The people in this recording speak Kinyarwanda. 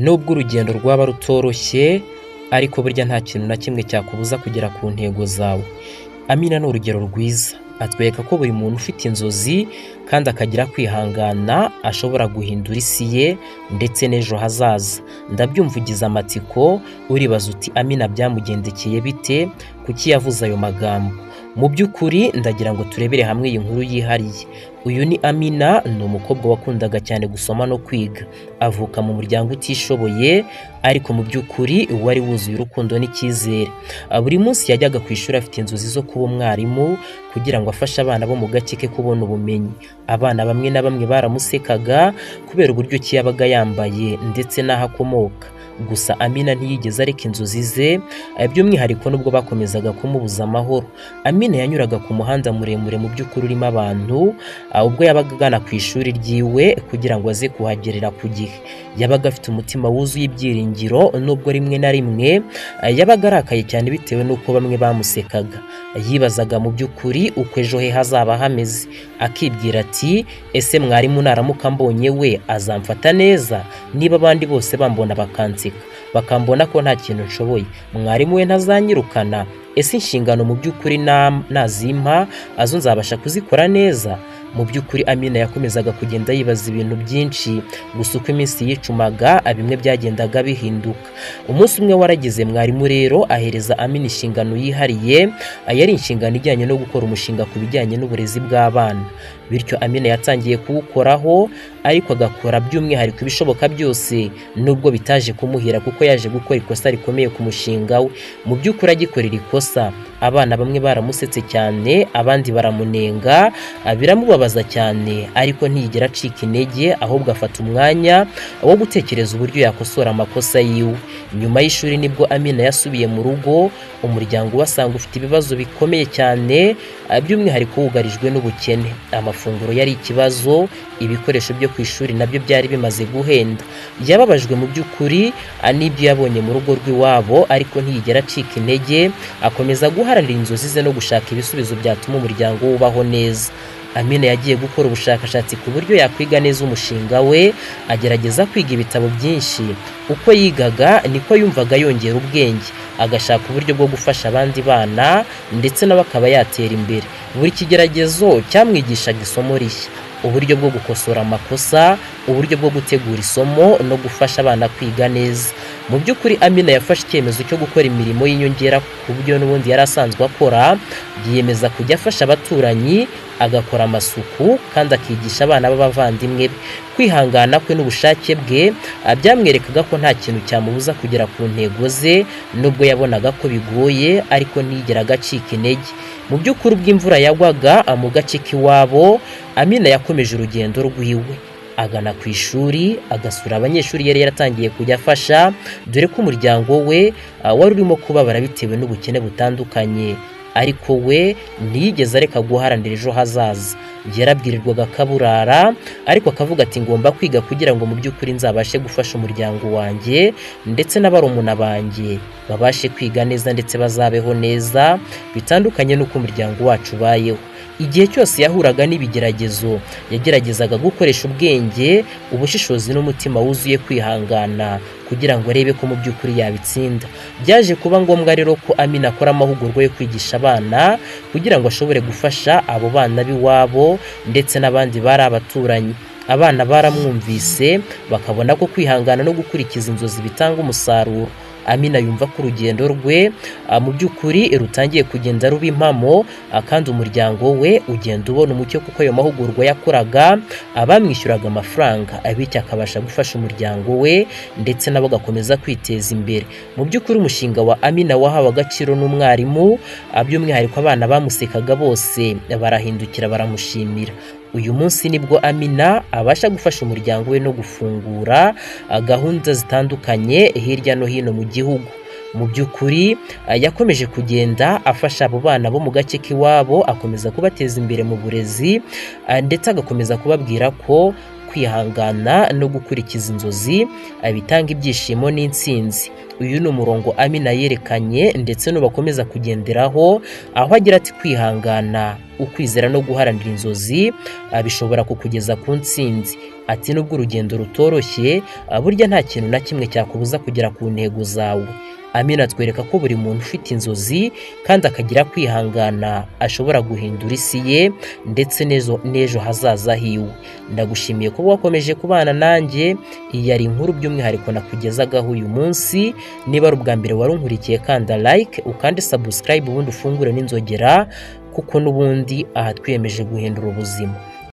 Nubwo urugendo rwaba rutoroshye ariko burya nta kintu na kimwe cyakubuza kugera ku ntego zawe. Amina ni urugero rwiza, atwereka ko buri muntu ufite inzozi kandi akagira kwihangana ashobora guhindura isi ye ndetse n'ejo hazaza. Ndabyumva ugize amatsiko, uribaza uti Amina byamugendekeye bite, kuki yavuze ayo magambo? Mu by'ukuri ndagira ngo turebere hamwe iyi nkuru yihariye. Uyu ni Amina, ni umukobwa wakundaga cyane gusoma no kwiga. Avuka mu muryango utishoboye ariko mu by'ukuri wari wuzuye urukundo n'icyizere. Buri munsi yajyaga ku ishuri afite inzozi zo kuba umwarimu kugira ngo afashe abana bo mu gace ke kubona ubumenyi. Abana bamwe na bamwe baramusekaga kubera uburyo ki yabaga yambaye ndetse n'aho akomoka. Gusa Amina ntiyigeze areka inzozi ze, by'umwihariko nubwo bakomezaga kumubuza amahoro. Amina yanyuraga ku muhanda muremure mu by'ukuri urimo abantu, ubwo yabaga agana ku ishuri ryiwe kugira ngo aze kuhagerera ku gihe. Yabaga afite umutima wuzuye ibyiringiro, nubwo rimwe na rimwe yabaga arakaye cyane bitewe n'uko bamwe bamusekaga. Yibazaga mu by'ukuri uko ejo he hazaba hameze, akibwira ati ese mwarimu naramuka mbonye we azamfata neza, niba abandi bose bambona bakanseka bakambona ko nta kintu nshoboye, mwarimu we ntazanyirukana, ese inshingano mu by'ukuri nazimpa azo nzabasha kuzikora neza? Mu by'ukuri Amina yakomezaga kugenda yibaza ibintu byinshi, gusa uko iminsi yicumaga bimwe byagendaga bihinduka. Umunsi umwe waragize, mwarimu rero ahereza Amina inshingano yihariye, yari inshingano ijyanye no gukora umushinga ku bijyanye n'uburezi bw'abana. Bityo Amina yatangiye kuwukoraho ariko agakora by'umwihariko ibishoboka byose, nubwo bitaje kumuhira kuko yaje gukora ikosa rikomeye ku mushinga we. Mu by'ukuri agikorera ikosa, abana bamwe baramusetse cyane, abandi baramunenga, biramubabaza cyane, ariko ntiyigera acika intege, ahubwo afata umwanya wo gutekereza uburyo yakosora amakosa yiwe. Nyuma y'ishuri nibwo Amina yasubiye mu rugo, umuryango wasanga ufite ibibazo bikomeye cyane, by'umwihariko wugarijwe n'ubukene. Amafunguro yari ikibazo, ibikoresho byo ku ishuri nabyo byari bimaze guhenda. Yababajwe mu by'ukuri n'ibyo yabonye mu rugo rw'iwabo, ariko ntiyigera acika intege, akomeza guharanira inzozi ze no gushaka ibisubizo byatuma umuryango wubaho neza. Amina yagiye gukora ubushakashatsi ku buryo yakwiga neza umushinga we, agerageza kwiga ibitabo byinshi. Uko yigaga niko yumvaga yongera ubwenge, agashaka uburyo bwo gufasha abandi bana ndetse nawe akaba yatera imbere. Buri kigeragezo cyamwigishaga isomo rishya, uburyo bwo gukosora amakosa, uburyo bwo gutegura isomo no gufasha abana kwiga neza. Mu by'ukuri Amina yafashe icyemezo cyo gukora imirimo y'inyongera ku buryo n'ubundi yari asanzwe akora. Yiyemeza kujya afasha abaturanyi, agakora amasuku kandi akigisha abana b'abavandimwe be. Kwihangana kwe n'ubushake bwe byamwerekaga ko nta kintu cyamubuza kugera ku ntego ze, nubwo yabonaga ko bigoye ariko ntiyigeraga acika intege. Mu by'ukuri ubwo imvura yagwaga mu gace k'iwabo, Amina yakomeje urugendo rwiwe, agana ku ishuri, agasura abanyeshuri yari yaratangiye kujya afasha, dore ko umuryango we wari urimo kubabara bitewe n'ubukene butandukanye. Ariko we ntiyigeze areka guharanira ejo hazaza. Yarabwirirwaga akaburara, ariko akavuga ati ngomba kwiga kugira ngo mu by'ukuri nzabashe gufasha umuryango wanjye ndetse n'abarumuna banjye babashe kwiga neza ndetse bazabeho neza, bitandukanye n'uko umuryango wacu ubayeho. Igihe cyose yahuraga n'ibigeragezo, yageragezaga gukoresha ubwenge, ubushishozi n'umutima wuzuye kwihangana kugira ngo arebe ko mu by'ukuri yabitsinda. Byaje kuba ngombwa rero ko Amina akora amahugurwa yo kwigisha abana kugira ngo ashobore gufasha abo bana b'iwabo ndetse n'abandi bari abaturanyi. Abana baramwumvise, bakabona ko kwihangana no gukurikiza inzozi bitanga umusaruro. Amina yumva ko urugendo rwe mu by'ukuri rutangiye kugenda ruba impamo, kandi umuryango we ugenda ubona umucyo kuko ayo mahugurwa yakoraga abamwishyuraga amafaranga, bityo akabasha gufasha umuryango we ndetse nabo agakomeza kwiteza imbere. Mu by'ukuri umushinga wa Amina wahawe agaciro n'umwarimu, by'umwihariko abana bamusekaga bose barahindukira baramushimira. Uyu munsi nibwo Amina abasha gufasha umuryango we no gufungura gahunda zitandukanye hirya no hino mu gihugu. Mu by'ukuri yakomeje kugenda afasha abo bana bo mu gace k'iwabo, akomeza kubateza imbere mu burezi, ndetse agakomeza kubabwira ko kwihangana no gukurikiza inzozi bitanga ibyishimo n'intsinzi. Uyu ni umurongo Amina yerekanye ndetse n'ubakomeza kugenderaho, aho agira ati kwihangana, ukwizera no guharanira inzozi bishobora kukugeza ku ntsinzi. Ati nubwo urugendo rutoroshye, burya nta kintu na kimwe cyakubuza kugera ku ntego zawe. Amina atwereka ko buri muntu ufite inzozi kandi akagira kwihangana ashobora guhindura isi ye ndetse n'ejo hazaza hiwe. Ndagushimiye kuba wakomeje kubana nanjye. Iyi yari inkuru by'umwihariko nakugezagaho uyu munsi. Niba ari ubwa mbere warunkurikiye, kanda like ukande subscribe ubundi ufungure n'inzogera, kuko n'ubundi aha twiyemeje guhindura ubuzima.